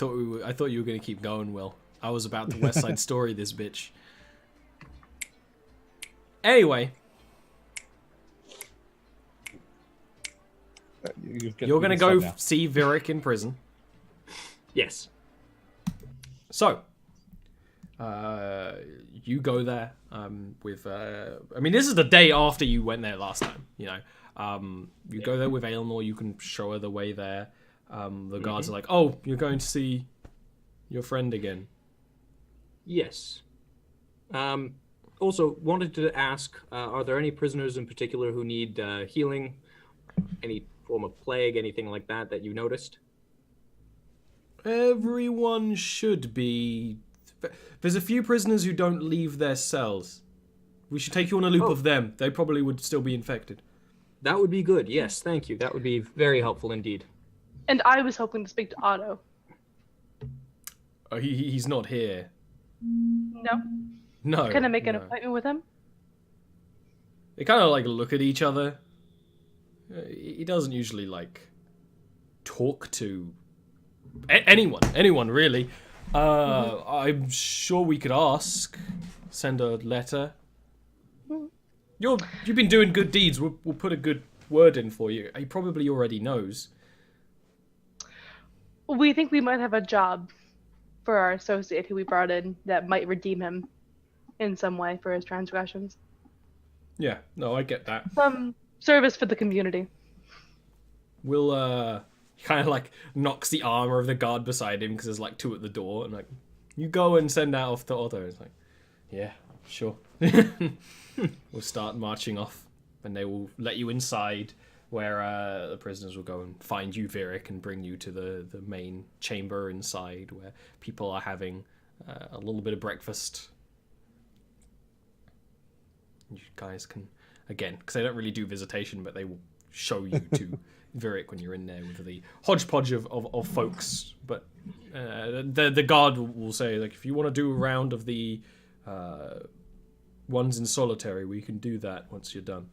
I thought you were gonna keep going, Will. I was about to West Side Story this bitch. Anyway, you're gonna go see Virik in prison. Yes. So, you go there with. I mean, this is the day after you went there last time. You know, you go there with Aelnor. You can show her the way there. The guards are like, "Oh, you're going to see your friend again." Yes. Also, wanted to ask: are there any prisoners in particular who need healing? Any form of plague, anything like that you noticed? Everyone should be. There's a few prisoners who don't leave their cells. We should take you on a loop of them. They probably would still be infected. That would be good. Yes, thank you. That would be very helpful indeed. And I was hoping to speak to Otto. Oh, he's not here. No? No. Can I make an appointment with him? They kind of like look at each other. He doesn't usually like talk to anyone really. I'm sure we could ask, send a letter. You've been doing good deeds. We'll put a good word in for you. He probably already knows. We think we might have a job for our associate who we brought in that might redeem him in some way for his transgressions. Yeah, no, I get that. Some service for the community. We'll, kind of like knocks the armor of the guard beside him because there's like two at the door, and like, you go and send that off to Otto. It's like, yeah, sure. We'll start marching off, and they will let you inside, where the prisoners will go and find you, Virik, and bring you to the main chamber inside, where people are having a little bit of breakfast. You guys can, again, because they don't really do visitation, but they will show you to Virik when you're in there with the hodgepodge of folks. But the guard will say, like, if you want to do a round of the ones in solitary, we can do that once you're done.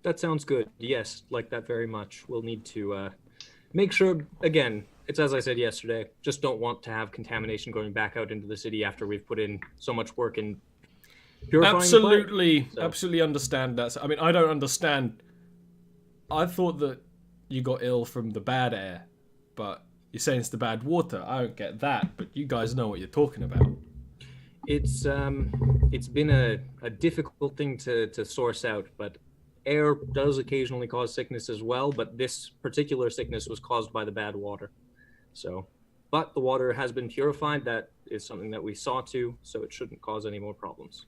That sounds good. Yes, like that very much. We'll need to make sure, again, it's as I said yesterday, just don't want to have contamination going back out into the city after we've put in so much work in purifying Absolutely understand that. I mean, I don't understand. I thought that you got ill from the bad air, but you're saying it's the bad water. I don't get that, but you guys know what you're talking about. It's been a difficult thing to source out, but air does occasionally cause sickness as well, but this particular sickness was caused by the bad water. So, but the water has been purified. That is something that we saw to, so it shouldn't cause any more problems.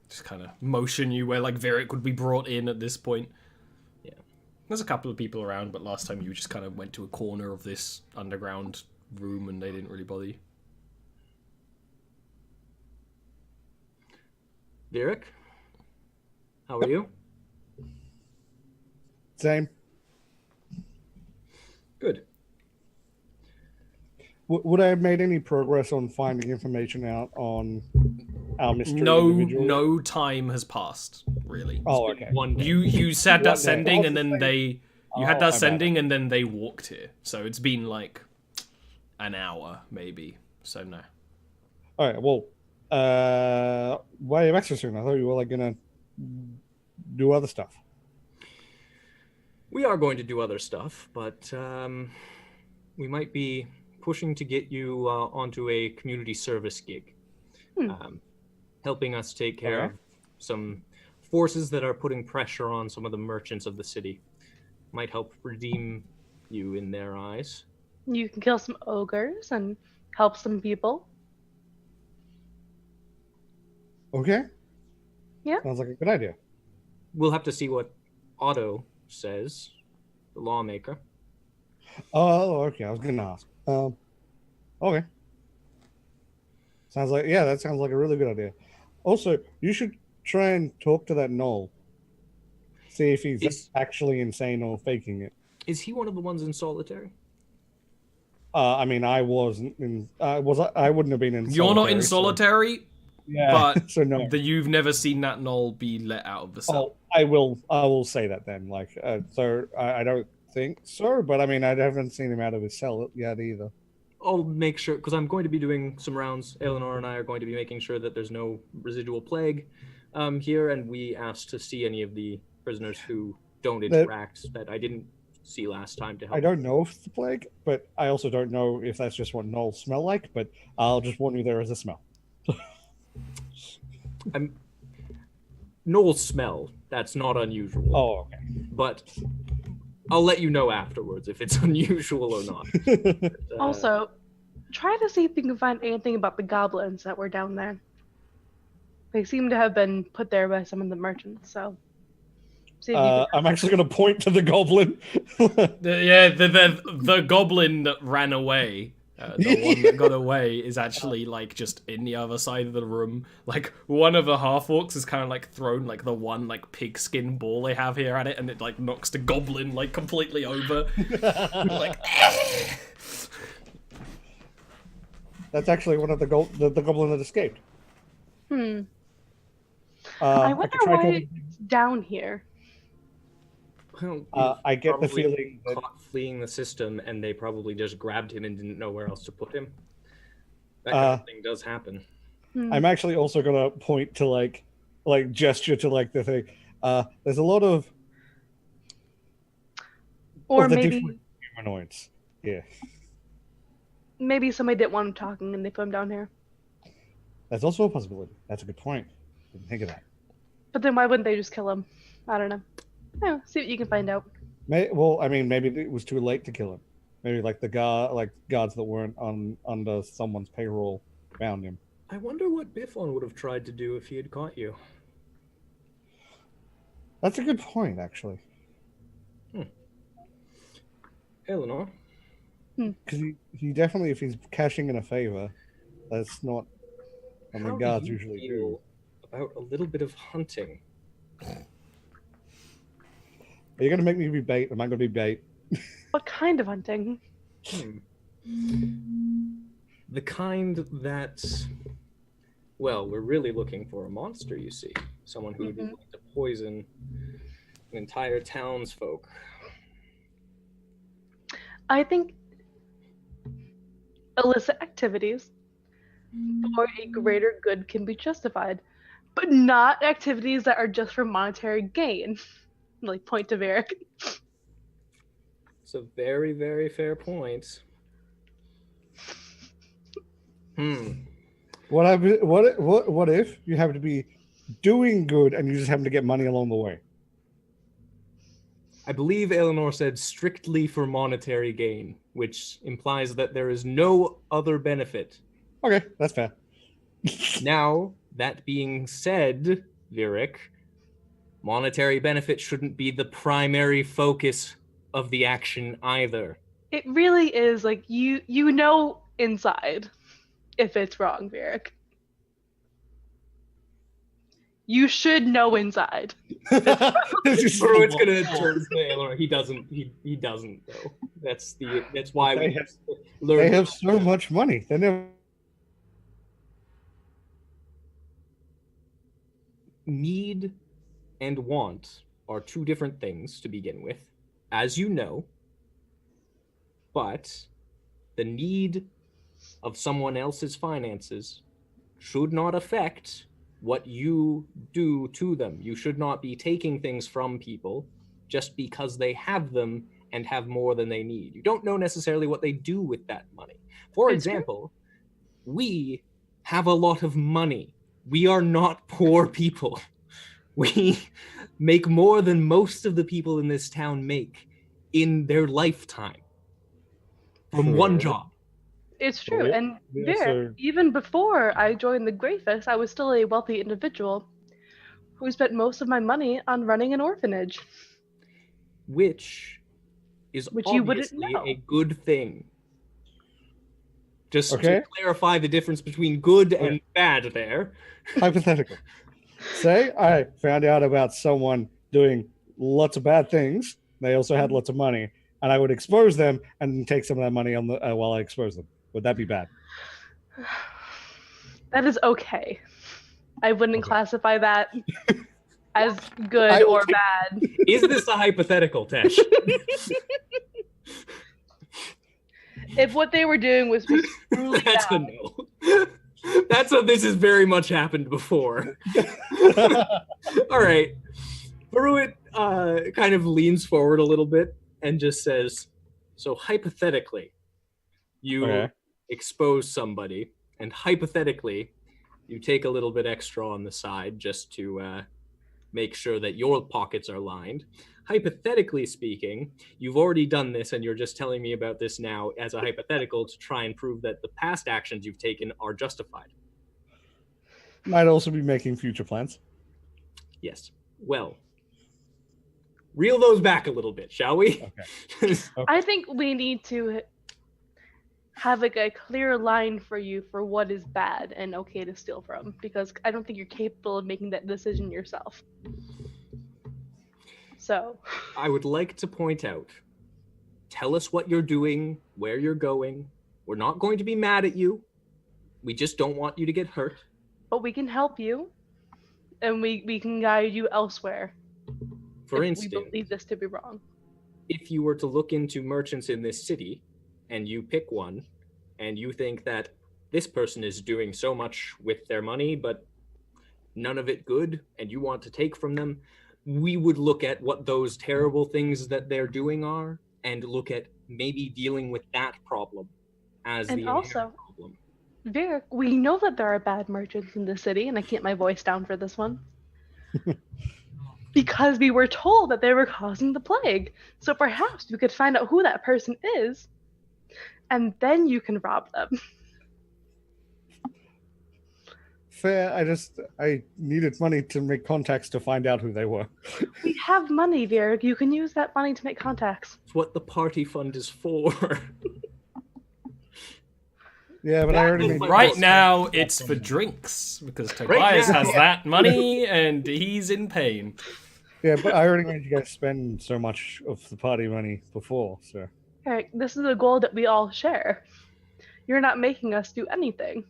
Just kind of motion you where like Virik would be brought in at this point. Yeah. There's a couple of people around, but last time you just kind of went to a corner of this underground room and they didn't really bother you. Virik, how are you? Same. Good. Would I have made any progress on finding information out on our mystery individual? No time has passed, really. Oh, okay. You said that sending, and then You had that sending, and then they walked here. So it's been like an hour, maybe. So no. All right. Well, why are you extra soon? I thought you were like gonna do other stuff. We are going to do other stuff, but we might be pushing to get you onto a community service gig, helping us take care of some forces that are putting pressure on some of the merchants of the city. Might help redeem you in their eyes. You can kill some ogres and help some people. Okay. Yeah. Sounds like a good idea. We'll have to see what Otto says, the lawmaker. Oh, okay. I was gonna ask. Okay. That sounds like a really good idea. Also, you should try and talk to that Knoll. See if he's actually insane or faking it. Is he one of the ones in solitary? I mean, I wasn't in. I wouldn't have been in. You're not in solitary. So, yeah. But so no. You've never seen that Knoll be let out of the cell. Oh, I will say that then. So I don't think so, but I mean, I haven't seen him out of his cell yet either. I'll make sure, because I'm going to be doing some rounds. Eleanor and I are going to be making sure that there's no residual plague here, and we asked to see any of the prisoners who don't interact that I didn't see last time to help. I don't know if it's the plague, but I also don't know if that's just what gnolls smell like, but I'll just warn you there is a smell. Gnolls smell. That's not unusual. Oh, okay. But I'll let you know afterwards if it's unusual or not. But, Also, try to see if you can find anything about the goblins that were down there. They seem to have been put there by some of the merchants, so... See if you can... I'm actually going to point to the goblin. The goblin that ran away, the one that got away, is actually like just in the other side of the room. Like one of the half orcs is kind of like thrown like the one like pigskin ball they have here at it, and it like knocks the goblin like completely over. Like. That's actually one of the goblin that escaped. I wonder why it's down here. Well, I get the probably feeling that caught fleeing the system, and they probably just grabbed him and didn't know where else to put him. That kind of thing does happen. I'm actually also gonna point to like gesture to like the thing. There's a lot of Or the maybe different humanoids. Yeah, maybe somebody didn't want him talking and they put him down here. that's also a possibility. That's a good point. Didn't think of that. But then why wouldn't they just kill him? I don't know. Yeah, see what you can find out. Well, I mean, maybe it was too late to kill him. Maybe like the guards that weren't under someone's payroll found him. I wonder what Biffon would have tried to do if he had caught you. That's a good point, actually. Eleanor? Because he definitely, if he's cashing in a favor, that's not what the guards usually do. About a little bit of hunting. Are you going to make me be bait? Am I going to be bait? What kind of hunting? The kind that, well, we're really looking for a monster, you see. Someone who would be willing to poison an entire townsfolk. I think illicit activities for a greater good can be justified, but not activities that are just for monetary gain. Like, point to Varric. It's a very, very fair point. What if you happen to be doing good and you just happen to get money along the way? I believe Eleanor said strictly for monetary gain, which implies that there is no other benefit. Okay, that's fair. Now, that being said, Varric, monetary benefit shouldn't be the primary focus of the action either. It really is like you know inside if it's wrong, Varric. You should know inside. It's gonna turn to Eleanor. He doesn't though. That's why they have so much money. They never need and want are two different things to begin with, as you know. But the need of someone else's finances should not affect what you do to them. You should not be taking things from people just because they have them and have more than they need. You don't know necessarily what they do with that money. For example, we have a lot of money. We are not poor people. We make more than most of the people in this town make in their lifetime from one job. It's true. And even before I joined the Greyfist, I was still a wealthy individual who spent most of my money on running an orphanage. Which is you wouldn't obviously know. a good thing. Just to clarify the difference between good and bad there. Hypothetical. Say I found out about someone doing lots of bad things. They also had lots of money, and I would expose them and take some of that money on the while I expose them. Would that be bad? That is okay. I wouldn't classify that as good or bad. Is this a hypothetical, Tesh? If what they were doing was just truly That's a bad, no. This has very much happened before. All right. Pruitt kind of leans forward a little bit and just says, so hypothetically, you expose somebody, and hypothetically, you take a little bit extra on the side just to make sure that your pockets are lined. Hypothetically speaking, you've already done this and you're just telling me about this now as a hypothetical to try and prove that the past actions you've taken are justified. Might also be making future plans. Yes. Well, reel those back a little bit, shall we? Okay. I think we need to have like a clear line for you for what is bad and okay to steal from, because I don't think you're capable of making that decision yourself. So I would like to point out, tell us what you're doing, where you're going. We're not going to be mad at you. We just don't want you to get hurt. But we can help you, and we can guide you elsewhere. For if instance, we believe this to be wrong. If you were to look into merchants in this city, and you pick one, and you think that this person is doing so much with their money, but none of it good, and you want to take from them, we would look at what those terrible things that they're doing are, and look at maybe dealing with that problem as And the also, inherent problem. Vic, we know that there are bad merchants in the city, and I can't my voice down for this one. Because we were told that they were causing the plague. So perhaps we could find out who that person is, and then you can rob them. Fair. I needed money to make contacts to find out who they were. We have money, Vic. You can use that money to make contacts. It's what the party fund is for. Yeah, but I already made Right now, it's for drinks, because Tobias now. has that money, and he's in pain. Yeah, but I already made you guys spend so much of the party money before, so. Eric, this is a goal that we all share. You're not making us do anything.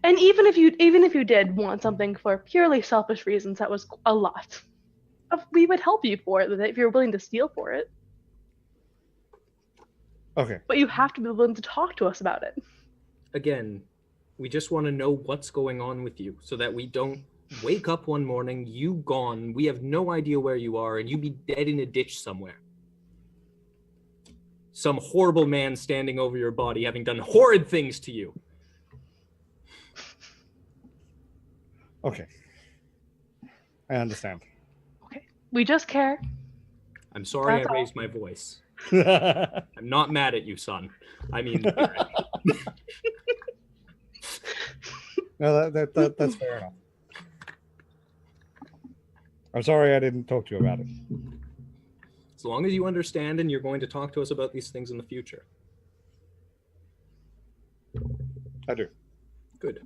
And even if you did want something for purely selfish reasons, that was a lot. We would help you for it if you're willing to steal for it. Okay. But you have to be willing to talk to us about it. Again, we just want to know what's going on with you so that we don't wake up one morning, you gone, we have no idea where you are, and you be dead in a ditch somewhere. Some horrible man standing over your body having done horrid things to you. Okay. I understand. Okay. We just care. I'm sorry That's I all. raised my voice. I'm not mad at you, son. I mean, No, that's fair enough. I'm sorry I didn't talk to you about it. as long as you understand and you're going to talk to us about these things in the future. I do. Good.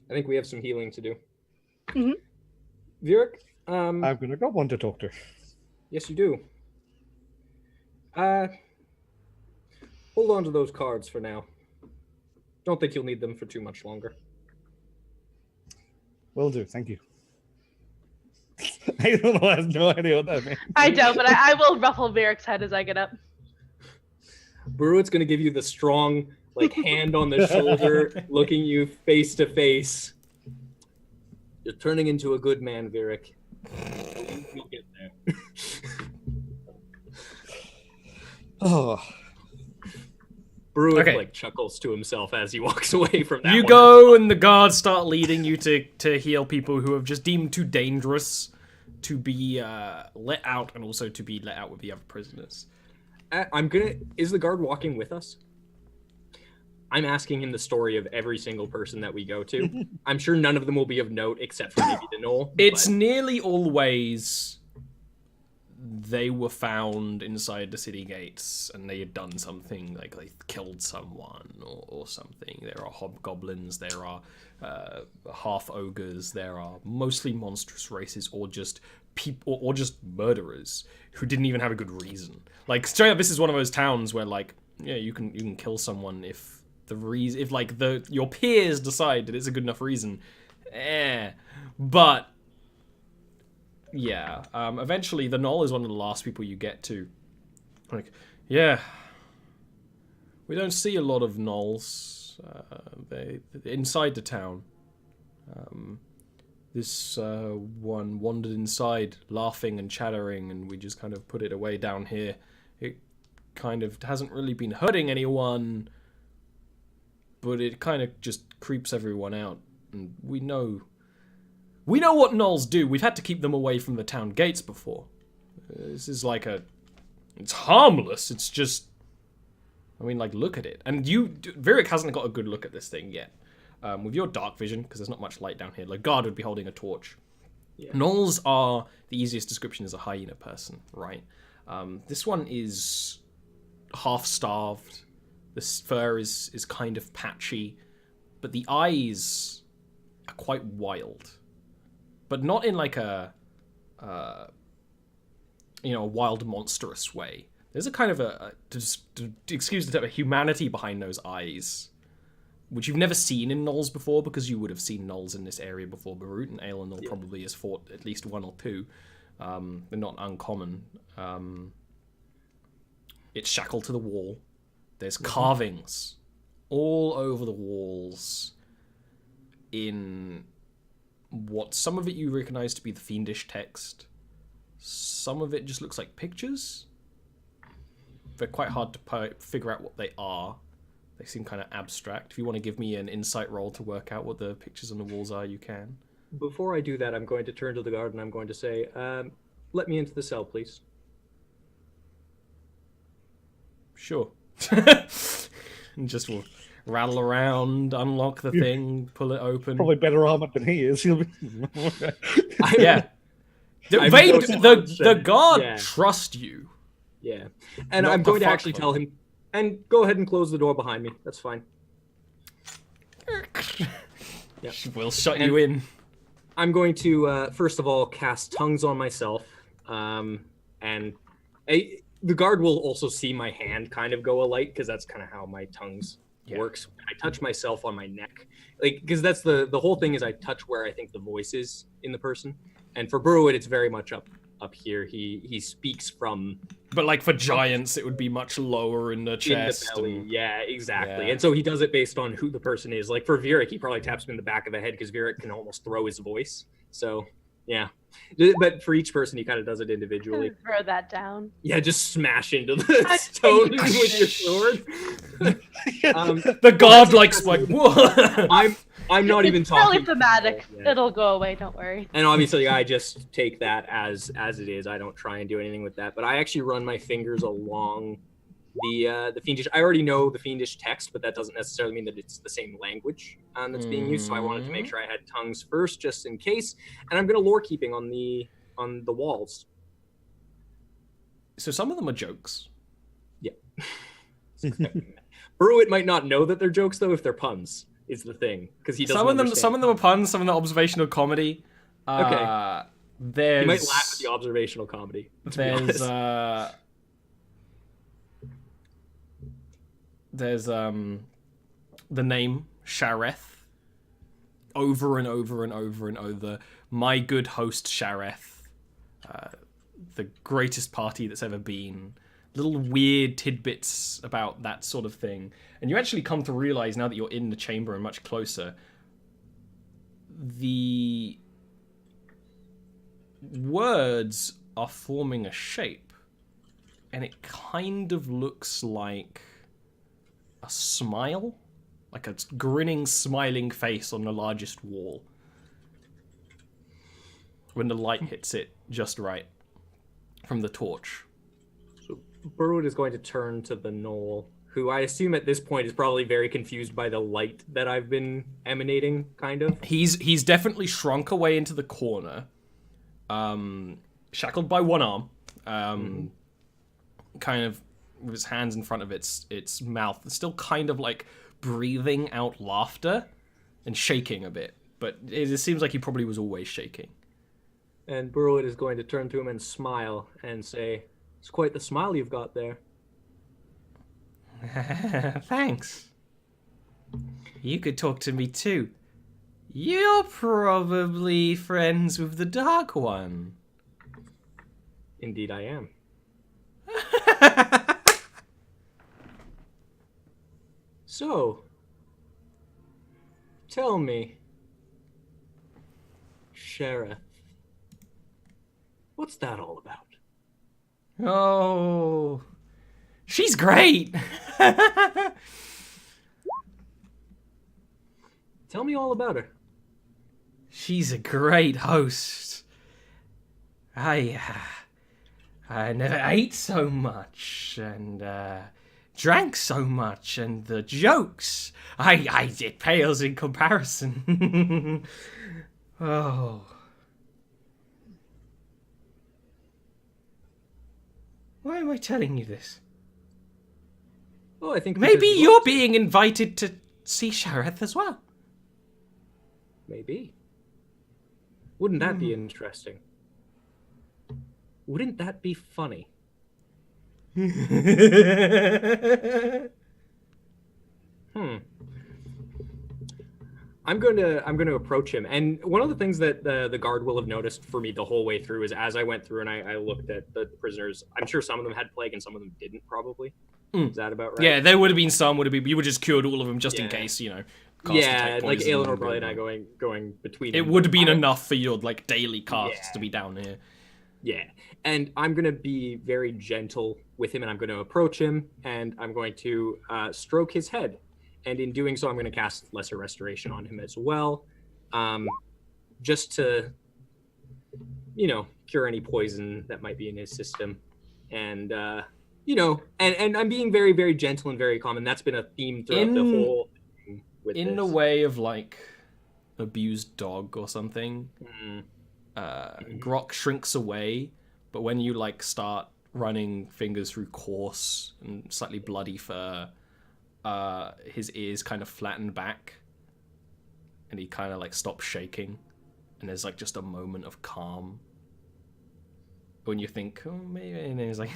I think we have some healing to do. Mhm. Virik, I've got one to talk to. yes, you do. Hold on to those cards for now. Don't think you'll need them for too much longer. Will do. Thank you. I don't know. I have no idea what that means. I don't, but I will ruffle Varric's head as I get up. Bruitt's going to give you the strong, hand on the shoulder, looking you face to face. You're turning into a good man, Virik. You'll get there. Oh. Bruitt Okay. chuckles to himself as he walks away from that. You one. go, and the guards start leading you to heal people who have just deemed too dangerous to be let out, and also to be let out with the other prisoners. Is the guard walking with us? I'm asking him the story of every single person that we go to. I'm sure none of them will be of note except for maybe the Knoll. It's nearly always they were found inside the city gates, and they had done something, like they killed someone or something. There are hobgoblins, there are half ogres, there are mostly monstrous races, or just people, or just murderers who didn't even have a good reason. Like straight up, this is one of those towns where you can kill someone if your peers decide that it's a good enough reason. But Yeah. Eventually, the Knoll is one of the last people you get to. Like, yeah. We don't see a lot of Knolls. They inside the town. This one wandered inside, laughing and chattering, and we just kind of put it away down here. It kind of hasn't really been hurting anyone, but it kind of just creeps everyone out. And we know what Knolls do. We've had to keep them away from the town gates before. This is like it's harmless. It's just, I mean, like, look at it. And Virik hasn't got a good look at this thing yet. With your dark vision, because there's not much light down here, like, guard would be holding a torch. Yeah. Knolls are, the easiest description is a hyena person, right? This one is half-starved. The fur is kind of patchy, but the eyes are quite wild. But not in like a wild, monstrous way. There's a kind of excuse the term, a humanity behind those eyes, which you've never seen in Knolls before, because you would have seen Knolls in this area before Barut, and Aelinor probably has fought at least one or two. They're not uncommon. It's shackled to the wall. There's carvings all over the walls in what some of it you recognize to be the fiendish text. Some of it just looks like pictures. They're quite hard to figure out what they are. They seem kind of abstract. If you want to give me an insight roll to work out what the pictures on the walls are, you can. Before I do that, I'm going to turn to the guard and I'm going to say, let me into the cell, please. Sure. And just will rattle around, unlock the thing, pull it open. Probably better armored than he is. He'll be... Yeah. The guard trust you. Yeah. And I'm going to actually tell him, and go ahead and close the door behind me. That's fine. Yeah. We'll shut you in. I'm going to, first of all, cast tongues on myself. And the guard will also see my hand kind of go alight, because that's kind of how my tongues works. I touch myself on my neck. Like, because that's the whole thing is I touch where I think the voice is in the person. And for Burwood, it's very much up here. He speaks from... But like for giants, it would be much lower in the chest. In the belly. Yeah, exactly. Yeah. And so he does it based on who the person is. Like for Virik, he probably taps him in the back of the head, because Virik can almost throw his voice. So, yeah. But for each person, he kind of does it individually. Throw that down. Yeah, just smash into the stone with your sword. The god likes like, whoa. I'm not even talking. It's really thematic. It'll go away. Don't worry. And obviously, I just take that as it is. I don't try and do anything with that. But I actually run my fingers along the fiendish. I already know the fiendish text, but that doesn't necessarily mean that it's the same language that's being used. So I wanted to make sure I had tongues first, just in case. And I'm going to lore keeping on the walls. So some of them are jokes. Yeah. Burwitt might not know that they're jokes though if they're puns. Is the thing, because he doesn't some of them are puns, some of them are observational comedy. Okay. You might laugh at the observational comedy. There's the name Shareth over and over and over and over. My good host Shareth, the greatest party that's ever been. Little weird tidbits about that sort of thing. And you actually come to realize, now that you're in the chamber and much closer, the words are forming a shape. And it kind of looks like a smile. Like a grinning, smiling face on the largest wall. When the light hits it just right from the torch. Burwood is going to turn to the Knoll, who I assume at this point is probably very confused by the light that I've been emanating, kind of. He's definitely shrunk away into the corner, shackled by one arm, kind of with his hands in front of its mouth, still kind of like breathing out laughter and shaking a bit. But it seems like he probably was always shaking. And Burwood is going to turn to him and smile and say, "It's quite the smile you've got there." Thanks. You could talk to me too. You're probably friends with the Dark One. Indeed, I am. So, tell me, Sheriff, what's that all about? Oh, she's great. Tell me all about her. She's a great host. I never ate so much and drank so much, and the jokes, it pales in comparison. Oh. Why am I telling you this? Oh, I think Maybe because you you're want to. being invited to see Shareth as well. Maybe. Wouldn't that be interesting? Wouldn't that be funny? I'm going to approach him, and one of the things that the guard will have noticed for me the whole way through is as I went through and I looked at the prisoners, I'm sure some of them had plague and some of them didn't probably. Is that about right? Yeah, there would have been some. You would just cured all of them just in Yeah. case, cast Yeah, detect like poison Eleanor probably and I going between It them, would have but been I- enough for your daily casts Yeah. to be down here. Yeah, and I'm going to be very gentle with him, and I'm going to approach him, and I'm going to stroke his head. And in doing so, I'm going to cast Lesser Restoration on him as well, just to, cure any poison that might be in his system. And, and I'm being very, very gentle and very calm, and that's been a theme throughout the whole thing with In the this. way of, abused dog or something, Grok shrinks away, but when you, start running fingers through coarse and slightly bloody fur, his ears kind of flatten back, and he kind of, stops shaking, and there's, just a moment of calm. When you think, oh, maybe, and then he's like,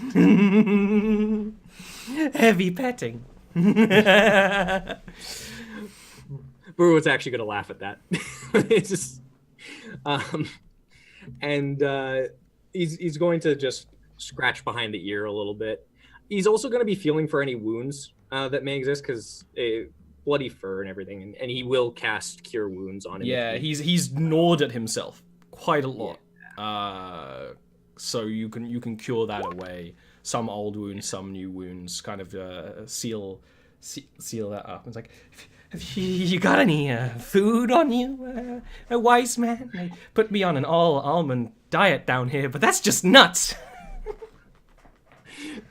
heavy petting. Burwood's actually going to laugh at that. It's just, he's going to just scratch behind the ear a little bit. He's also going to be feeling for any wounds that may exist because bloody fur and everything, and he will cast Cure Wounds on him. Yeah, he's gnawed at himself quite a lot. So you can cure that away. Some old wounds, some new wounds, kind of seal that up. It's like, have you got any food on you, a wise man? They put me on an all-almond diet down here, but that's just nuts.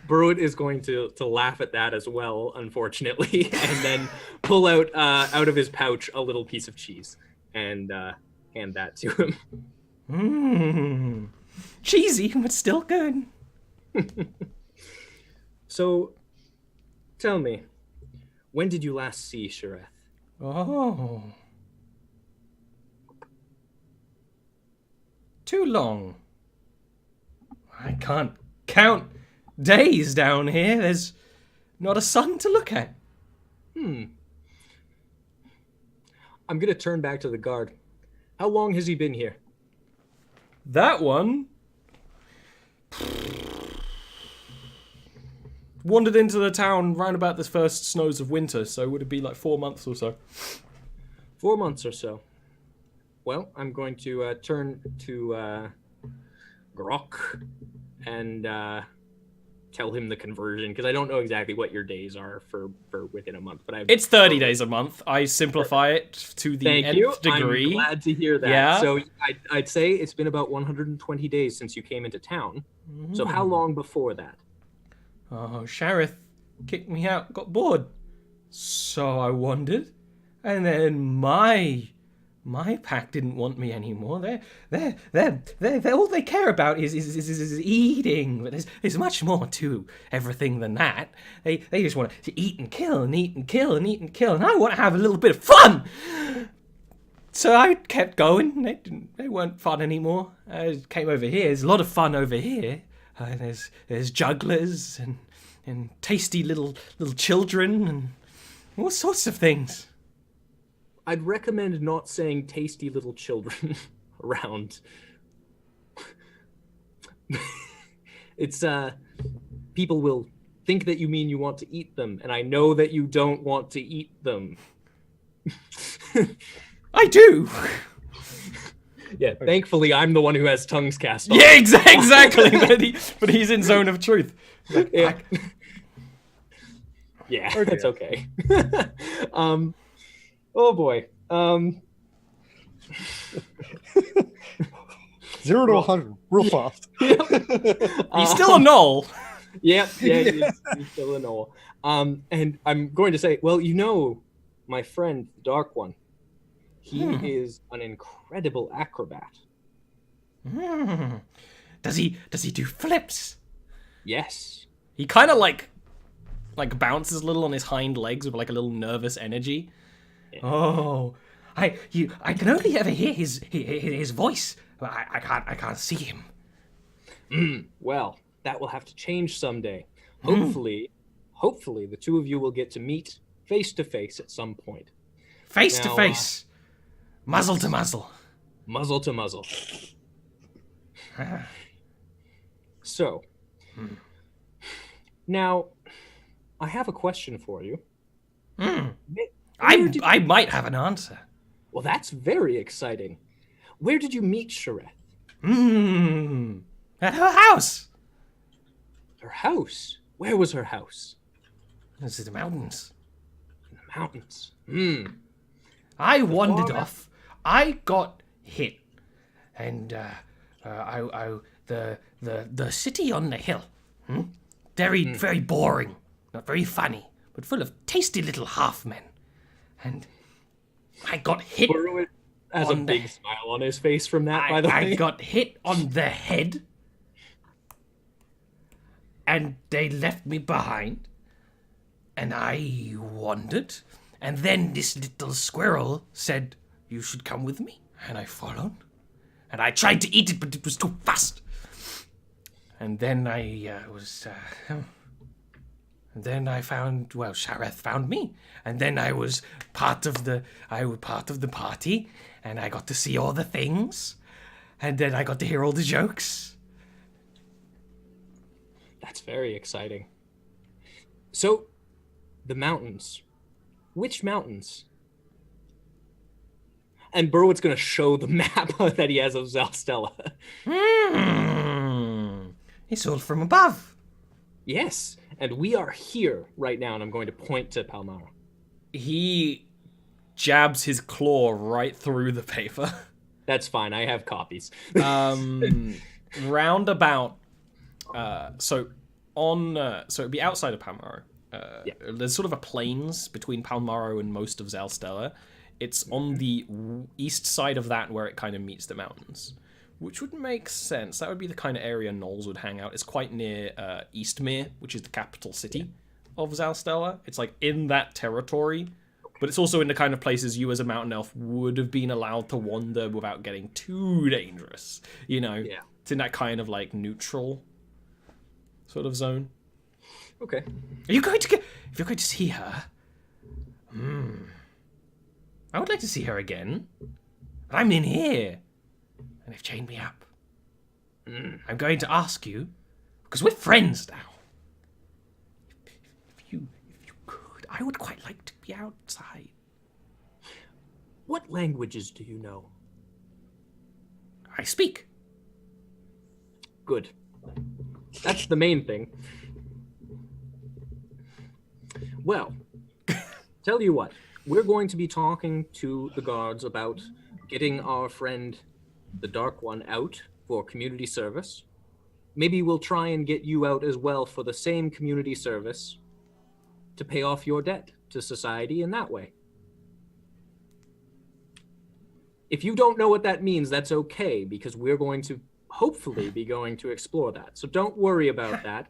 Burwood is going to laugh at that as well, unfortunately, and then pull out of his pouch a little piece of cheese and hand that to him. Cheesy, but still good. So, tell me, when did you last see Shareth? Oh. Too long. I can't count days down here. There's not a sun to look at. I'm going to turn back to the guard. How long has he been here? That one wandered into the town round about the first snows of winter, so would it be 4 months or so? 4 months or so. Well, I'm going to turn to Grok and tell him the conversion, because I don't know exactly what your days are for within a month. But It's 30 days a month. I simplify it to the nth degree. I'm glad to hear that. Yeah. So I'd say it's been about 120 days since you came into town. So how long before that? Oh, Shareth kicked me out, got bored. So I wandered. And then my pack didn't want me anymore. They're all they care about is eating. But there's much more to everything than that. They just want to eat and kill and eat and kill and eat and kill, and I want to have a little bit of fun. So I kept going. They weren't fun anymore. I came over here. There's a lot of fun over here. There's jugglers and tasty little children and all sorts of things. I'd recommend not saying tasty little children around. It's people will think that you mean you want to eat them, and I know that you don't want to eat them. I do. Yeah, thankfully I'm the one who has tongues cast on. Yeah, exactly. but he's in zone of truth. Like, Yeah. Yeah, Oh, that's dear. okay. Oh boy. 0 to 100, real fast. he's still a null. Yeah, he's still a Noel. And I'm going to say, well, you know, my friend, the Dark One, he is an incredible acrobat. Does he do flips? Yes. He kind of like bounces a little on his hind legs with like a little nervous energy. Yeah. Oh, I can only ever hear his voice. But I can't see him. Well, that will have to change someday. Hopefully the two of you will get to meet face to face at some point. Face to Now, face, muzzle to muzzle. Muzzle to muzzle. So, now, I have a question for you. I might have an answer. Well, that's very exciting. Where did you meet Shareth? At her house. Her house? Where was her house? This is the mountains. In the mountains. I wandered off. I got hit, and the city on the hill. Very boring, not very funny, but full of tasty little half-men. And I got hit. Burrow has a big smile on his face from that, by the way. I got hit on the head, and they left me behind, and I wandered, and then this little squirrel said, "You should come with me," and I followed, and I tried to eat it, but it was too fast. And then Shareth found me, and then I was part of the party, and I got to see all the things, and then I got to hear all the jokes. That's very exciting. So, the mountains. Which mountains? And Burwood's going to show the map that he has of Zalstella. It's all from above. Yes, and we are here right now, and I'm going to point to Palamaro. He jabs his claw right through the paper. That's fine, I have copies. Roundabout. So it'd be outside of Palamaro. There's sort of a plains between Palamaro and most of Zalstella. It's on the east side of that where it kind of meets the mountains, which would make sense. That would be the kind of area gnolls would hang out. It's quite near Eastmere, which is the capital city of Zalstella. It's like in that territory, but it's also in the kind of places you as a mountain elf would have been allowed to wander without getting too dangerous. You know, It's in that kind of like neutral sort of zone. Okay. If you're going to see her, I would like to see her again. But I'm in here, and they've chained me up. I'm going to ask you, because we're friends now. If you could, I would quite like to be outside. What languages do you know? I speak. Good. That's the main thing. Well, tell you what, we're going to be talking to the guards about getting our friend, the Dark One, out for community service. Maybe we'll try and get you out as well for the same community service to pay off your debt to society in that way. If you don't know what that means, that's okay, because we're going to hopefully be going to explore that. So don't worry about that.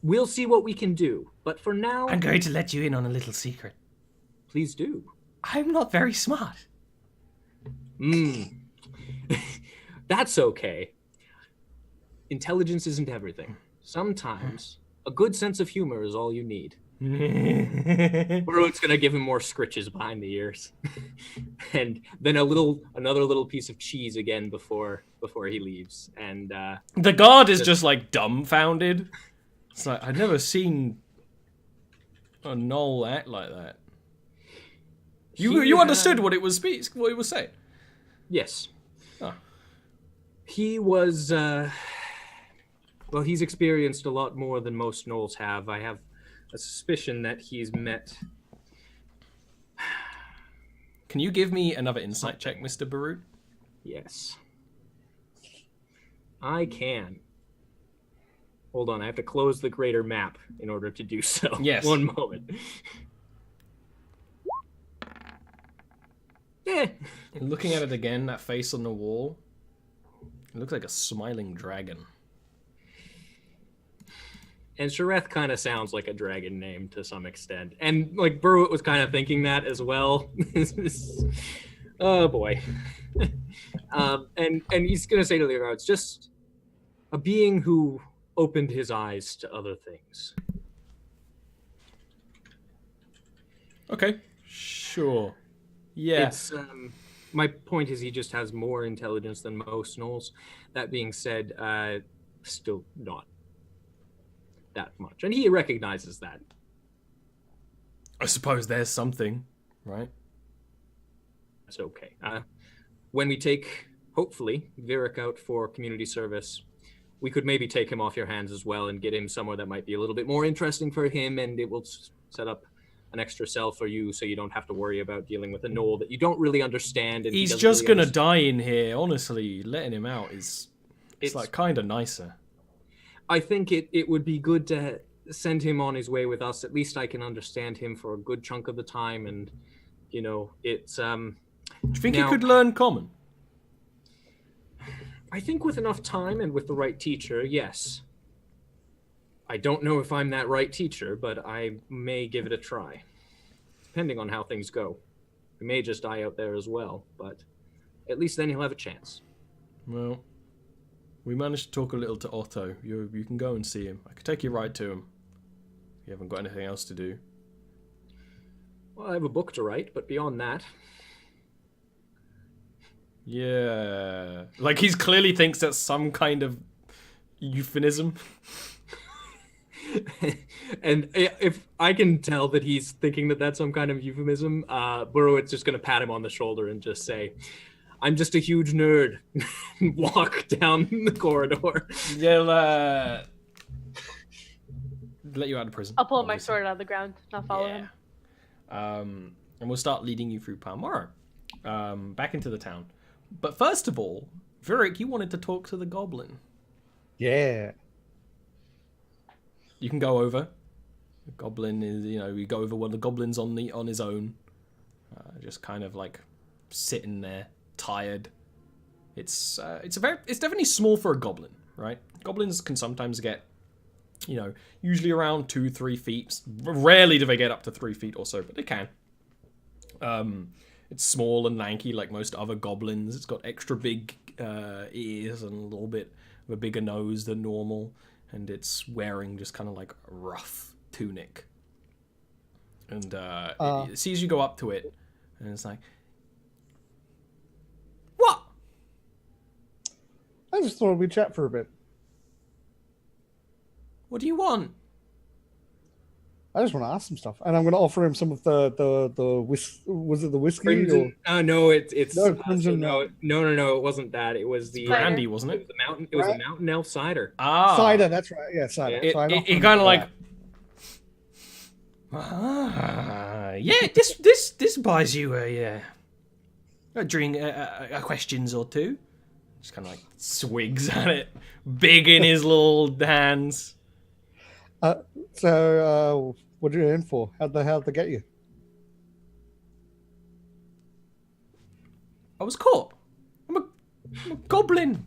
We'll see what we can do. But for now... I'm going to let you in on a little secret. Please do. I'm not very smart. That's okay. Intelligence isn't everything. Sometimes a good sense of humor is all you need. Burrowick's gonna give him more scritches behind the ears, and then another little piece of cheese again before he leaves. And the guard is just like dumbfounded. It's like, I've never seen a gnoll act like that. You understood what it was saying? Yes. Oh. He was well, he's experienced a lot more than most gnolls have. I have a suspicion that he's met. Can you give me another insight check, Mr. Barut? Yes. I can. Hold on, I have to close the greater map in order to do so. Yes. One moment. Looking at it again, that face on the wall, it looks like a smiling dragon. And Shareth kind of sounds like a dragon name to some extent. And like Burwood was kind of thinking that as well. Oh boy. And he's gonna say to the guards, just a being who opened his eyes to other things. Okay, sure. Yeah. It's my point is he just has more intelligence than most gnolls. That being said, still not that much, and he recognizes that. I suppose there's something, right? That's okay. When we take, hopefully, Virik out for community service, we could maybe take him off your hands as well and get him somewhere that might be a little bit more interesting for him, and it will set up an extra cell for you so you don't have to worry about dealing with a gnoll that you don't really understand. And he's just really gonna die in here. Honestly, letting him out is it's like kind of nicer. I think it would be good to send him on his way with us. At least I can understand him for a good chunk of the time, and you know, it's Do you think he could learn common? I think with enough time and with the right teacher, yes. I don't know if I'm that right teacher, but I may give it a try. Depending on how things go. He may just die out there as well, but at least then he'll have a chance. Well, we managed to talk a little to Otto. You can go and see him. I could take you right to him. You haven't got anything else to do. Well, I have a book to write, but beyond that... Yeah. Like, he clearly thinks that's some kind of euphemism. And if I can tell that he's thinking that that's some kind of euphemism, Burrowit's just going to pat him on the shoulder and just say, I'm just a huge nerd. Walk down the corridor. Yeah, let you out of prison. I'll pull my sword out of the ground. I'll follow him. And we'll start leading you through Palamaro, back into the town. But first of all, Virik, you wanted to talk to the goblin. Yeah. You can go over. The goblin is, you go over one of the goblins on his own, just kind of like sitting there, tired. It's definitely small for a goblin, right? Goblins can sometimes get, usually around 2-3 feet. Rarely do they get up to 3 feet or so, but they can. It's small and lanky like most other goblins. It's got extra big ears and a little bit of a bigger nose than normal. And it's wearing just kind of like a rough tunic. And it sees you go up to it, and it's like, what? I just thought we'd chat for a bit. What do you want? I just want to ask some stuff, and I'm going to offer him some of the was it the whiskey? Crimson, no, it's no, Crimson. No, it wasn't that. It was the brandy, wasn't it? It was the mountain elf cider. Cider. That's right. Yeah, cider. It kind of like, this buys you a drink, a questions or two. Just kind of like swigs at it, big in his little hands. So, what are you in for? How'd they get you? I was caught. I'm a goblin.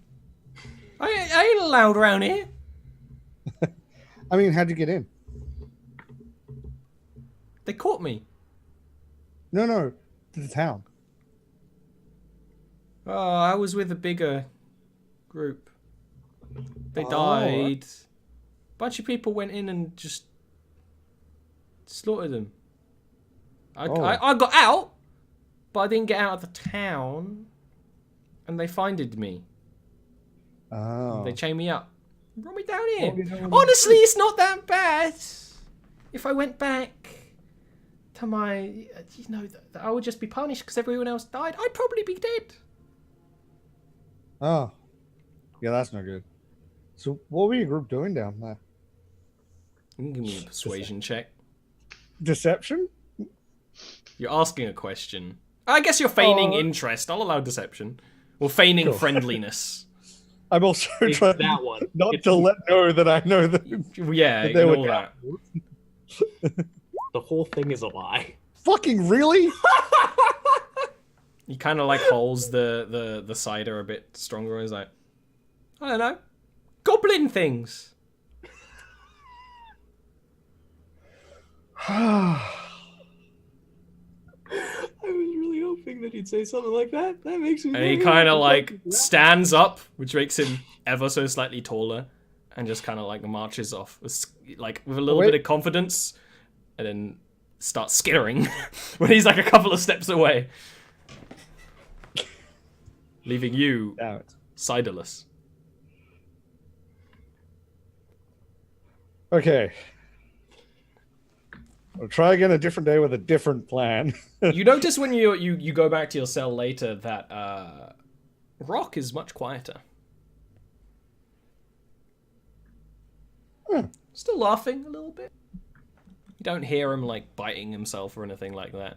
I ain't allowed around here. I mean, how'd you get in? They caught me. No, to the town. Oh, I was with a bigger group. They died. Bunch of people went in and just Slaughtered them. I got out, but I didn't get out of the town. And they finded me. Oh. They chained me up. Brought me down here. Honestly, it's not that bad. If I went back to my... I would just be punished because everyone else died. I'd probably be dead. Oh. Yeah, that's no good. So what were your group doing down there? You can give me a persuasion check. Deception? You're asking a question. I guess you're feigning interest. I'll allow deception. Or feigning friendliness. I'm also It's trying that one. not It's to let know that I know that. Yeah, that they ignore were that. The whole thing is a lie. Fucking really? He kind of like holds the cider a bit stronger. And he's like, I don't know, goblin things. I was really hoping that he'd say something like that. That makes me. And he kind of like stands up, which makes him ever so slightly taller, and just kind of like marches off, like with a little bit of confidence, and then starts skittering when he's like a couple of steps away, leaving you ciderless. Okay. I'll try again a different day with a different plan. You notice when you go back to your cell later that Rock is much quieter. Still laughing a little bit. You don't hear him like biting himself or anything like that,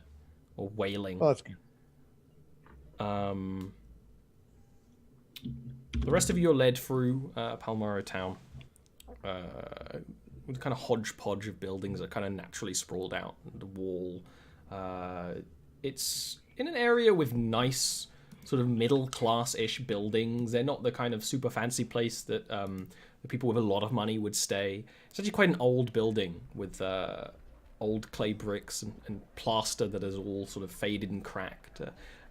or wailing. Oh, that's good. The rest of you are led through Palamaro town. With kind of hodgepodge of buildings that kind of naturally sprawled out the wall. It's in an area with nice sort of middle class-ish buildings. They're not the kind of super fancy place that the people with a lot of money would stay. It's actually quite an old building with old clay bricks and plaster that is all sort of faded and cracked.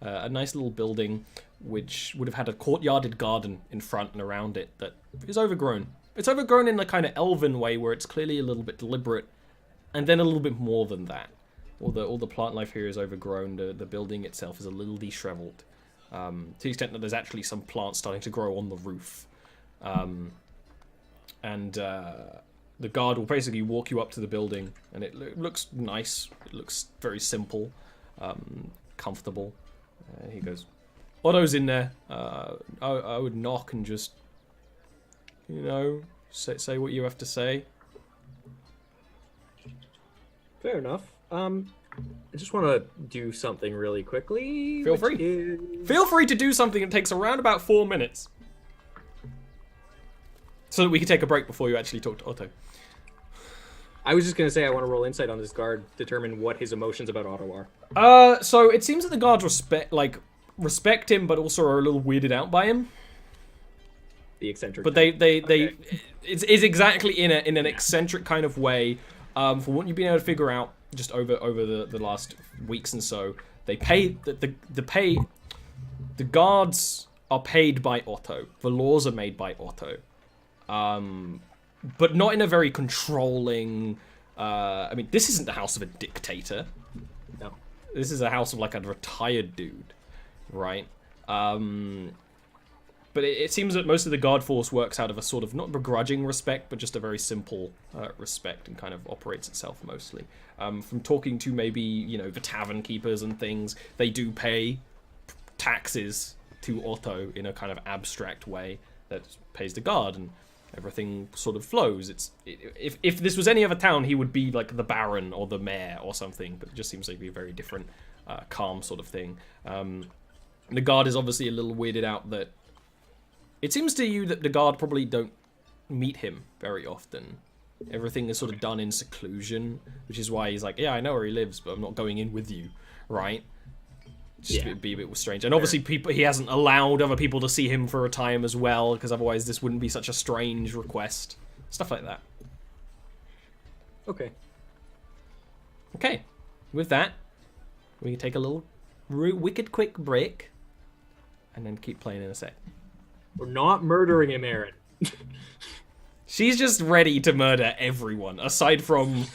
A nice little building which would have had a courtyarded garden in front and around it that is overgrown. It's overgrown in a kind of elven way where it's clearly a little bit deliberate, and then a little bit more than that. All the plant life here is overgrown. The building itself is a little disheveled, to the extent that there's actually some plants starting to grow on the roof. The guard will basically walk you up to the building, and it looks nice. It looks very simple, comfortable. He goes, "Otto's in there. I would knock and just, say what you have to say." Fair enough. I just want to do something really quickly. Feel free. Feel free to do something that takes around about 4 minutes. So that we can take a break before you actually talk to Otto. I was just going to say I want to roll insight on this guard, determine what his emotions about Otto are. So it seems that the guards respect him, but also are a little weirded out by him. The eccentric. But it's exactly in an eccentric kind of way. For what you've been able to figure out just over the last weeks and so, they pay the guards are paid by Otto. The laws are made by Otto, but not in a very controlling. I mean, this isn't the house of a dictator. No, this is a house of like a retired dude, right? But it seems that most of the guard force works out of a sort of not begrudging respect, but just a very simple respect, and kind of operates itself mostly. From talking to maybe, the tavern keepers and things, they do pay taxes to Otto in a kind of abstract way that pays the guard, and everything sort of flows. If this was any other town, he would be like the Baron or the Mayor or something, but it just seems like be a very different, calm sort of thing. The guard is obviously a little weirded out that it seems to you that the guard probably don't meet him very often. Everything is sort of done in seclusion, which is why he's like, yeah, I know where he lives, but I'm not going in with you, right? It'd be a bit strange. And obviously he hasn't allowed other people to see him for a time as well, because otherwise this wouldn't be such a strange request. Stuff like that. Okay. Okay. With that, we can take a little wicked quick break, and then keep playing in a sec. We're not murdering him, Aaron. She's just ready to murder everyone, aside from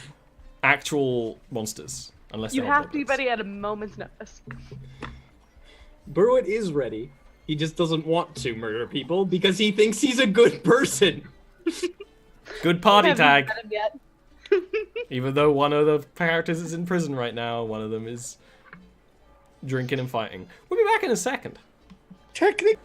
actual monsters. Unless You they're have to be hobgoblins. ready at a moment's notice. Burwitt is ready. He just doesn't want to murder people because he thinks he's a good person. Good party Haven't tag. met him yet. Even though one of the characters is in prison right now, one of them is drinking and fighting. We'll be back in a second. Technically,